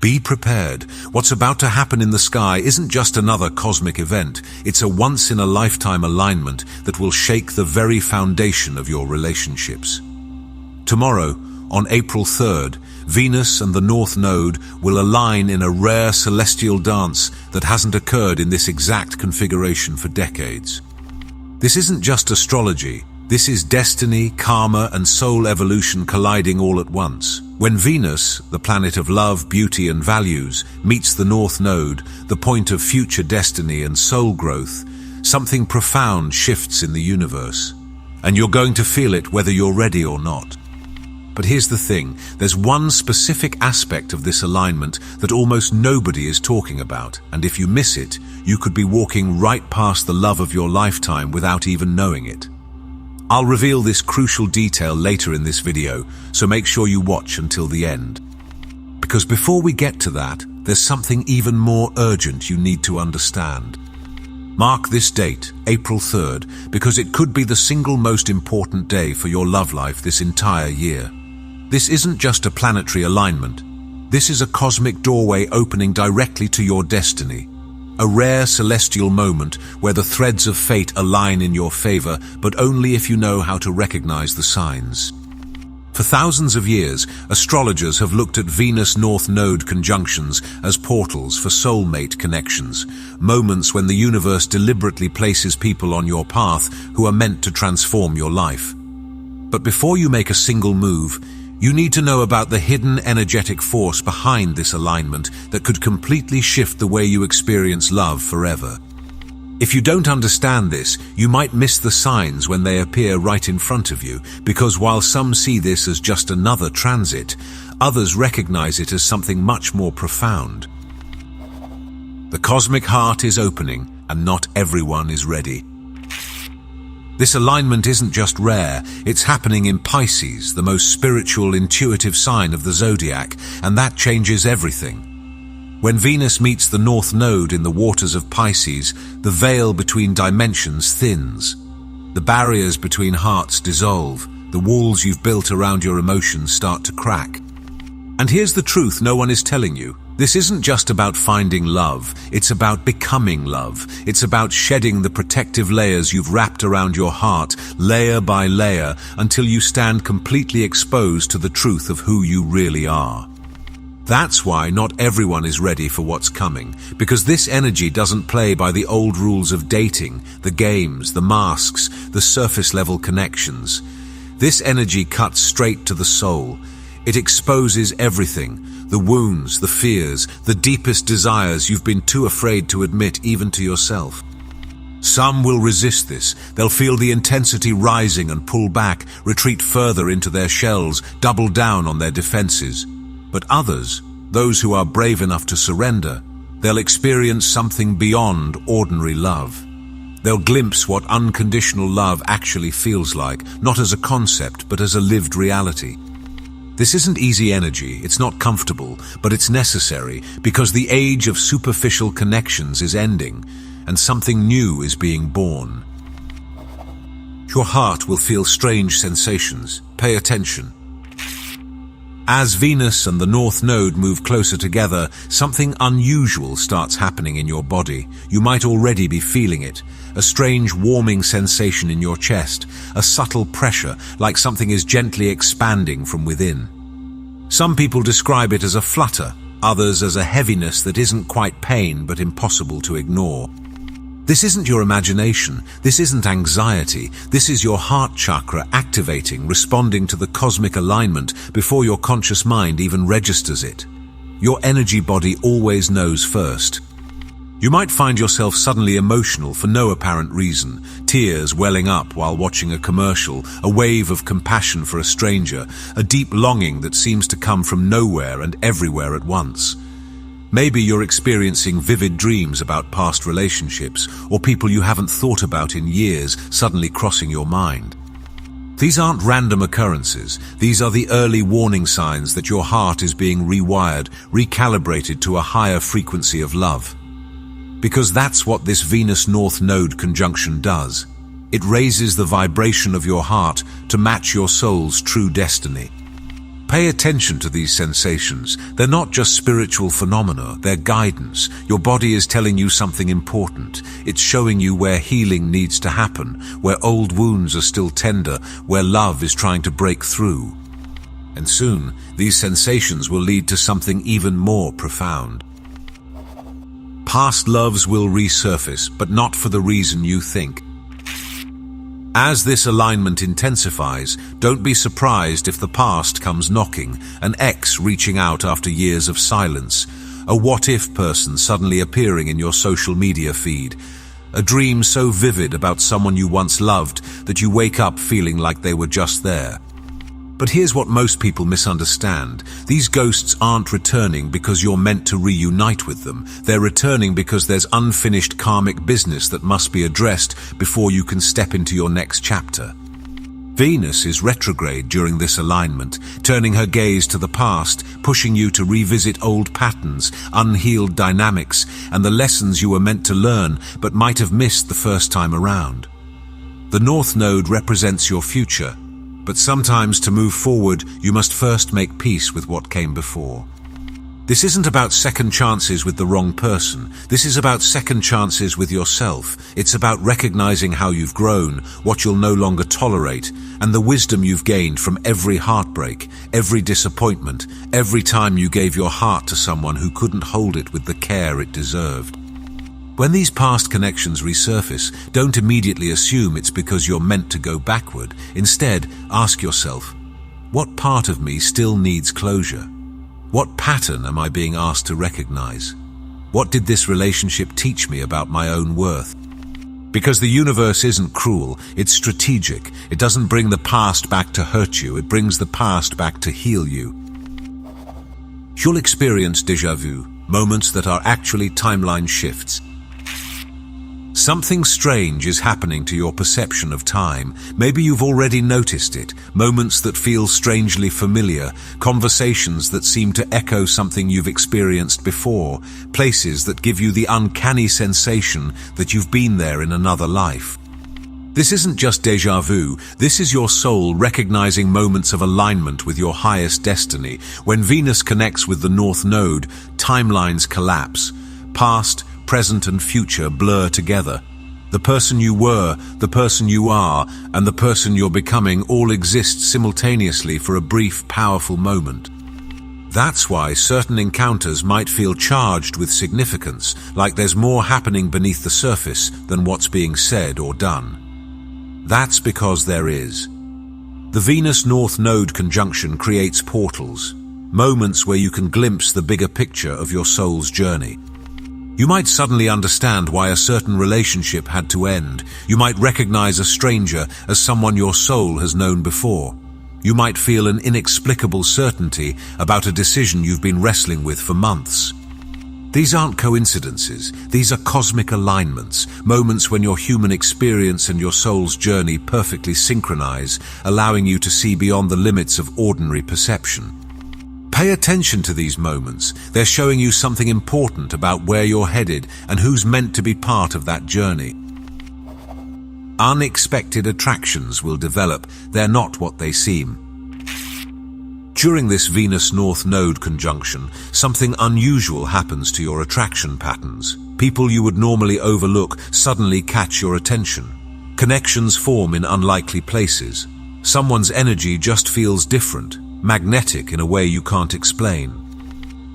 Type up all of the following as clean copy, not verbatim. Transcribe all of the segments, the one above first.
Be prepared. What's about to happen in the sky isn't just another cosmic event. It's a once-in-a-lifetime alignment that will shake the very foundation of your relationships. Tomorrow, on April 3rd, Venus and the North Node will align in a rare celestial dance that hasn't occurred in this exact configuration for decades. This isn't just astrology. This is destiny, karma, and soul evolution colliding all at once. When Venus, the planet of love, beauty, and values, meets the North Node, the point of future destiny and soul growth, something profound shifts in the universe. And you're going to feel it whether you're ready or not. But here's the thing, there's one specific aspect of this alignment that almost nobody is talking about, and if you miss it, you could be walking right past the love of your lifetime without even knowing it. I'll reveal this crucial detail later in this video, so make sure you watch until the end. Because before we get to that, there's something even more urgent you need to understand. Mark this date, April 3rd, because it could be the single most important day for your love life this entire year. This isn't just a planetary alignment. This is a cosmic doorway opening directly to your destiny. A rare celestial moment where the threads of fate align in your favor, but only if you know how to recognize the signs. For thousands of years, astrologers have looked at Venus-North Node conjunctions as portals for soulmate connections, moments when the universe deliberately places people on your path who are meant to transform your life. But before you make a single move, you need to know about the hidden energetic force behind this alignment that could completely shift the way you experience love forever. If you don't understand this, you might miss the signs when they appear right in front of you, because while some see this as just another transit, others recognize it as something much more profound. The cosmic heart is opening, and not everyone is ready. This alignment isn't just rare, it's happening in Pisces, the most spiritual, intuitive sign of the zodiac, and that changes everything. When Venus meets the North Node in the waters of Pisces, the veil between dimensions thins. The barriers between hearts dissolve, the walls you've built around your emotions start to crack. And here's the truth no one is telling you. This isn't just about finding love, it's about becoming love. It's about shedding the protective layers you've wrapped around your heart, layer by layer, until you stand completely exposed to the truth of who you really are. That's why not everyone is ready for what's coming, because this energy doesn't play by the old rules of dating, the games, the masks, the surface-level connections. This energy cuts straight to the soul. It exposes everything. The wounds, the fears, the deepest desires you've been too afraid to admit even to yourself. Some will resist this. They'll feel the intensity rising and pull back, retreat further into their shells, double down on their defenses. But others, those who are brave enough to surrender, they'll experience something beyond ordinary love. They'll glimpse what unconditional love actually feels like, not as a concept, but as a lived reality. This isn't easy energy, it's not comfortable, but it's necessary because the age of superficial connections is ending and something new is being born. Your heart will feel strange sensations. Pay attention. As Venus and the North Node move closer together, something unusual starts happening in your body. You might already be feeling it. A strange warming sensation in your chest, a subtle pressure, like something is gently expanding from within. Some people describe it as a flutter, others as a heaviness that isn't quite pain but impossible to ignore. This isn't your imagination, this isn't anxiety, this is your heart chakra activating, responding to the cosmic alignment before your conscious mind even registers it. Your energy body always knows first. You might find yourself suddenly emotional for no apparent reason, tears welling up while watching a commercial, a wave of compassion for a stranger, a deep longing that seems to come from nowhere and everywhere at once. Maybe you're experiencing vivid dreams about past relationships or people you haven't thought about in years suddenly crossing your mind. These aren't random occurrences. These are the early warning signs that your heart is being rewired, recalibrated to a higher frequency of love. Because that's what this Venus-North Node conjunction does. It raises the vibration of your heart to match your soul's true destiny. Pay attention to these sensations. They're not just spiritual phenomena, they're guidance. Your body is telling you something important. It's showing you where healing needs to happen, where old wounds are still tender, where love is trying to break through. And soon, these sensations will lead to something even more profound. Past loves will resurface, but not for the reason you think. As this alignment intensifies, don't be surprised if the past comes knocking, an ex reaching out after years of silence, a what-if person suddenly appearing in your social media feed, a dream so vivid about someone you once loved that you wake up feeling like they were just there. But here's what most people misunderstand. These ghosts aren't returning because you're meant to reunite with them. They're returning because there's unfinished karmic business that must be addressed before you can step into your next chapter. Venus is retrograde during this alignment, turning her gaze to the past, pushing you to revisit old patterns, unhealed dynamics, and the lessons you were meant to learn but might have missed the first time around. The North Node represents your future. But sometimes to move forward, you must first make peace with what came before. This isn't about second chances with the wrong person. This is about second chances with yourself. It's about recognizing how you've grown, what you'll no longer tolerate, and the wisdom you've gained from every heartbreak, every disappointment, every time you gave your heart to someone who couldn't hold it with the care it deserved. When these past connections resurface, don't immediately assume it's because you're meant to go backward. Instead, ask yourself, what part of me still needs closure? What pattern am I being asked to recognize? What did this relationship teach me about my own worth? Because the universe isn't cruel, it's strategic. It doesn't bring the past back to hurt you, it brings the past back to heal you. You'll experience déjà vu, moments that are actually timeline shifts. Something strange is happening to your perception of time. Maybe you've already noticed it. Moments that feel strangely familiar, conversations that seem to echo something you've experienced before, places that give you the uncanny sensation that you've been there in another life. This isn't just déjà vu, this is your soul recognizing moments of alignment with your highest destiny. When Venus connects with the North Node, timelines collapse. Past, present and future blur together. The person you were, the person you are, and the person you're becoming all exist simultaneously for a brief, powerful moment. That's why certain encounters might feel charged with significance, like there's more happening beneath the surface than what's being said or done. That's because there is. The Venus-North Node conjunction creates portals, moments where you can glimpse the bigger picture of your soul's journey. You might suddenly understand why a certain relationship had to end. You might recognize a stranger as someone your soul has known before. You might feel an inexplicable certainty about a decision you've been wrestling with for months. These aren't coincidences. These are cosmic alignments, moments when your human experience and your soul's journey perfectly synchronize, allowing you to see beyond the limits of ordinary perception. Pay attention to these moments. They're showing you something important about where you're headed and who's meant to be part of that journey. Unexpected attractions will develop. They're not what they seem. During this Venus-North Node conjunction, something unusual happens to your attraction patterns. People you would normally overlook suddenly catch your attention. Connections form in unlikely places. Someone's energy just feels different. Magnetic in a way you can't explain.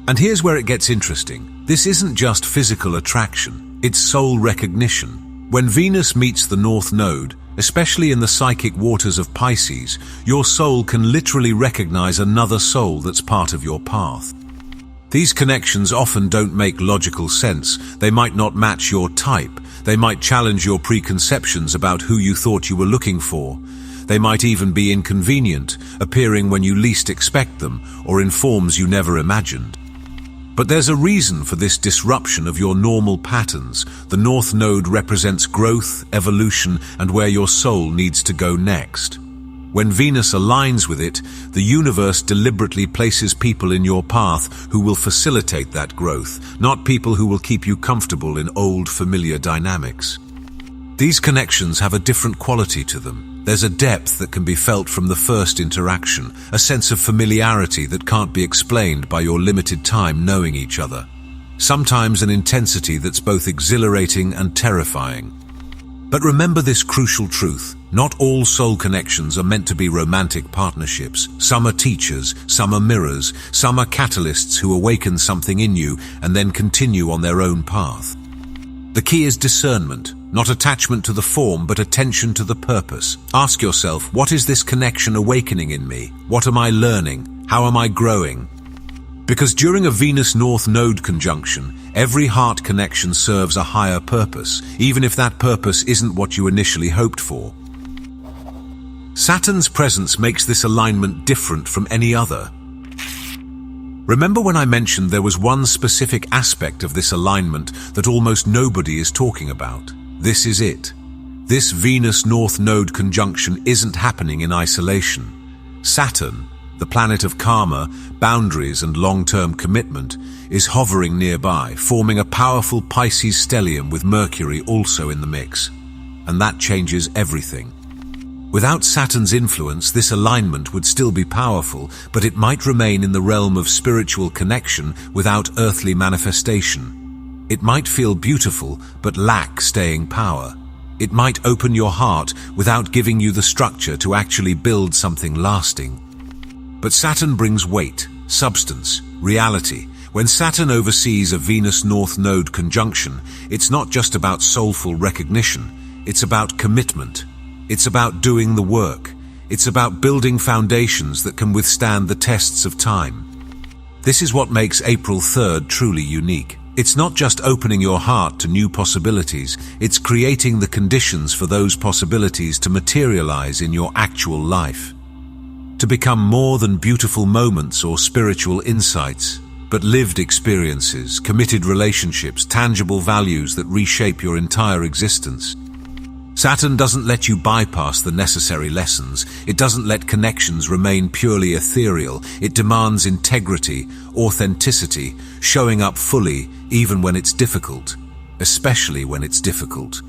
And here's where it gets interesting. This isn't just physical attraction, it's soul recognition. When Venus meets the North Node, especially in the psychic waters of Pisces, your soul can literally recognize another soul that's part of your path. These connections often don't make logical sense. They might not match your type. They might challenge your preconceptions about who you thought you were looking for. They might even be inconvenient, appearing when you least expect them, or in forms you never imagined. But there's a reason for this disruption of your normal patterns. The North Node represents growth, evolution, and where your soul needs to go next. When Venus aligns with it, the universe deliberately places people in your path who will facilitate that growth, not people who will keep you comfortable in old, familiar dynamics. These connections have a different quality to them. There's a depth that can be felt from the first interaction, a sense of familiarity that can't be explained by your limited time knowing each other. Sometimes an intensity that's both exhilarating and terrifying. But remember this crucial truth: not all soul connections are meant to be romantic partnerships. Some are teachers, some are mirrors, some are catalysts who awaken something in you and then continue on their own path. The key is discernment, not attachment to the form, but attention to the purpose. Ask yourself, what is this connection awakening in me? What am I learning? How am I growing? Because during a Venus North Node conjunction, every heart connection serves a higher purpose, even if that purpose isn't what you initially hoped for. Saturn's presence makes this alignment different from any other. Remember when I mentioned there was one specific aspect of this alignment that almost nobody is talking about? This is it. This Venus North Node conjunction isn't happening in isolation. Saturn, the planet of karma, boundaries and long-term commitment, is hovering nearby, forming a powerful Pisces stellium with Mercury also in the mix. And that changes everything. Without Saturn's influence, this alignment would still be powerful, but it might remain in the realm of spiritual connection without earthly manifestation. It might feel beautiful, but lack staying power. It might open your heart without giving you the structure to actually build something lasting. But Saturn brings weight, substance, reality. When Saturn oversees a Venus North Node conjunction, it's not just about soulful recognition, it's about commitment. It's about doing the work. It's about building foundations that can withstand the tests of time. This is what makes April 3rd truly unique. It's not just opening your heart to new possibilities, it's creating the conditions for those possibilities to materialize in your actual life. To become more than beautiful moments or spiritual insights, but lived experiences, committed relationships, tangible values that reshape your entire existence. Saturn doesn't let you bypass the necessary lessons. It doesn't let connections remain purely ethereal. It demands integrity, authenticity, showing up fully even when it's difficult, especially when it's difficult.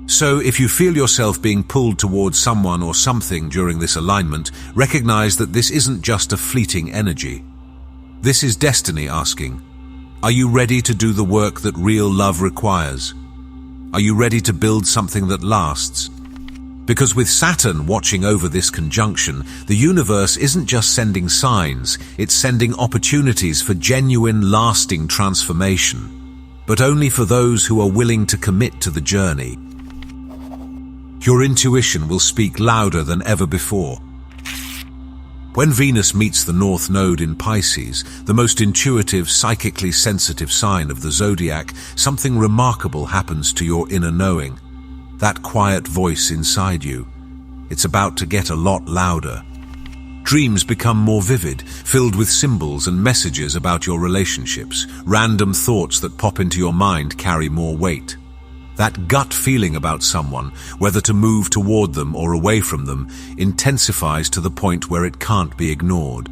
So if you feel yourself being pulled towards someone or something during this alignment, recognize that this isn't just a fleeting energy. This is destiny asking, are you ready to do the work that real love requires? Are you ready to build something that lasts? Because with Saturn watching over this conjunction, the universe isn't just sending signs, it's sending opportunities for genuine, lasting transformation. But only for those who are willing to commit to the journey. Your intuition will speak louder than ever before. When Venus meets the North Node in Pisces, the most intuitive, psychically sensitive sign of the zodiac, something remarkable happens to your inner knowing. That quiet voice inside you. It's about to get a lot louder. Dreams become more vivid, filled with symbols and messages about your relationships. Random thoughts that pop into your mind carry more weight. That gut feeling about someone, whether to move toward them or away from them, intensifies to the point where it can't be ignored.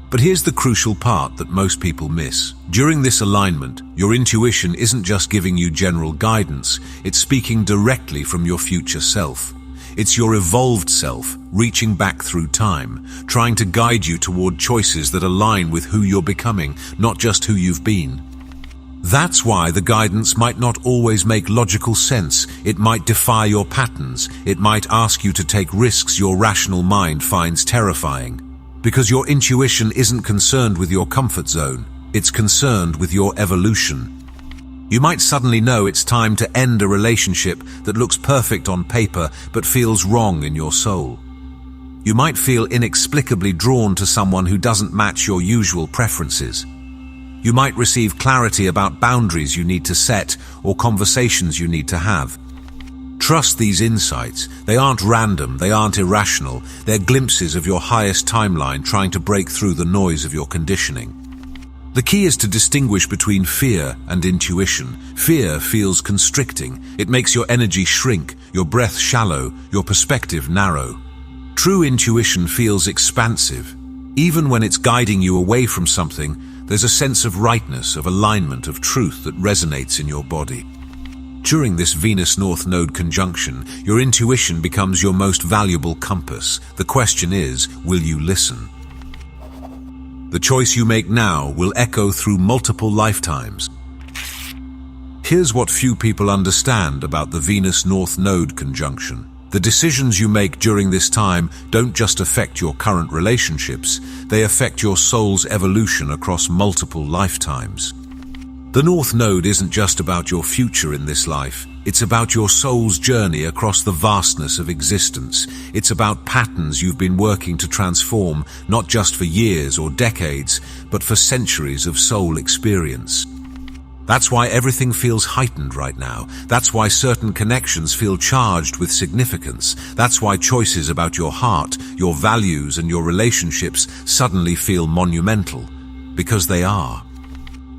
But here's the crucial part that most people miss. During this alignment, your intuition isn't just giving you general guidance, it's speaking directly from your future self. It's your evolved self, reaching back through time, trying to guide you toward choices that align with who you're becoming, not just who you've been. That's why the guidance might not always make logical sense. It might defy your patterns. It might ask you to take risks your rational mind finds terrifying. Because your intuition isn't concerned with your comfort zone. It's concerned with your evolution. You might suddenly know it's time to end a relationship that looks perfect on paper but feels wrong in your soul. You might feel inexplicably drawn to someone who doesn't match your usual preferences. You might receive clarity about boundaries you need to set or conversations you need to have. Trust these insights. They aren't random, they aren't irrational. They're glimpses of your highest timeline trying to break through the noise of your conditioning. The key is to distinguish between fear and intuition. Fear feels constricting. It makes your energy shrink, your breath shallow, your perspective narrow. True intuition feels expansive. Even when it's guiding you away from something, there's a sense of rightness, of alignment, of truth that resonates in your body. During this Venus North Node conjunction, your intuition becomes your most valuable compass. The question is, will you listen? The choice you make now will echo through multiple lifetimes. Here's what few people understand about the Venus North Node conjunction. The decisions you make during this time don't just affect your current relationships, they affect your soul's evolution across multiple lifetimes. The North Node isn't just about your future in this life, it's about your soul's journey across the vastness of existence. It's about patterns you've been working to transform, not just for years or decades, but for centuries of soul experience. That's why everything feels heightened right now. That's why certain connections feel charged with significance. That's why choices about your heart, your values, and your relationships suddenly feel monumental. Because they are.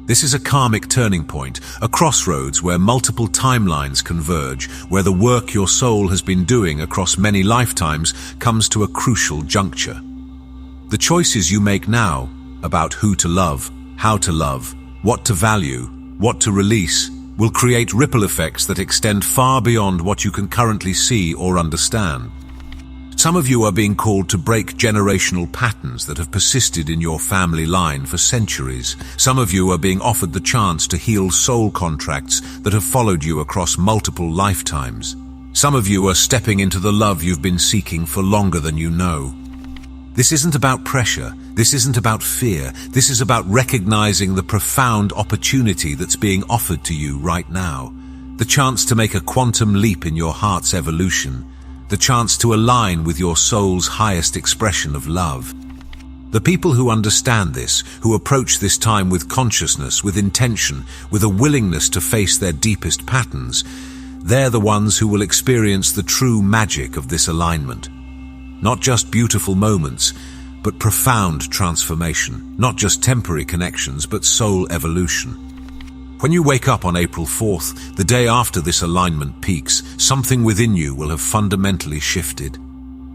This is a karmic turning point, a crossroads where multiple timelines converge, where the work your soul has been doing across many lifetimes comes to a crucial juncture. The choices you make now about who to love, how to love, what to value, what to release, will create ripple effects that extend far beyond what you can currently see or understand. Some of you are being called to break generational patterns that have persisted in your family line for centuries. Some of you are being offered the chance to heal soul contracts that have followed you across multiple lifetimes. Some of you are stepping into the love you've been seeking for longer than you know. This isn't about pressure. This isn't about fear. This is about recognizing the profound opportunity that's being offered to you right now. The chance to make a quantum leap in your heart's evolution. The chance to align with your soul's highest expression of love. The people who understand this, who approach this time with consciousness, with intention, with a willingness to face their deepest patterns, they're the ones who will experience the true magic of this alignment. Not just beautiful moments, but profound transformation. Not just temporary connections, but soul evolution. When you wake up on April 4th, the day after this alignment peaks, something within you will have fundamentally shifted.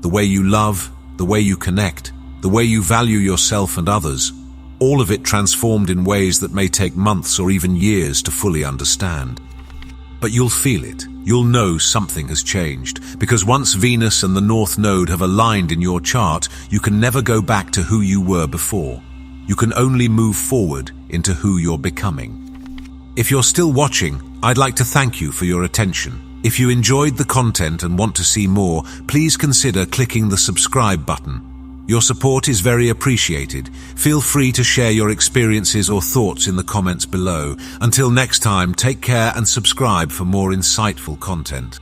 The way you love, the way you connect, the way you value yourself and others, all of it transformed in ways that may take months or even years to fully understand. But you'll feel it. You'll know something has changed, because once Venus and the North Node have aligned in your chart, you can never go back to who you were before. You can only move forward into who you're becoming. If you're still watching, I'd like to thank you for your attention. If you enjoyed the content and want to see more, please consider clicking the subscribe button. Your support is very appreciated. Feel free to share your experiences or thoughts in the comments below. Until next time, take care and subscribe for more insightful content.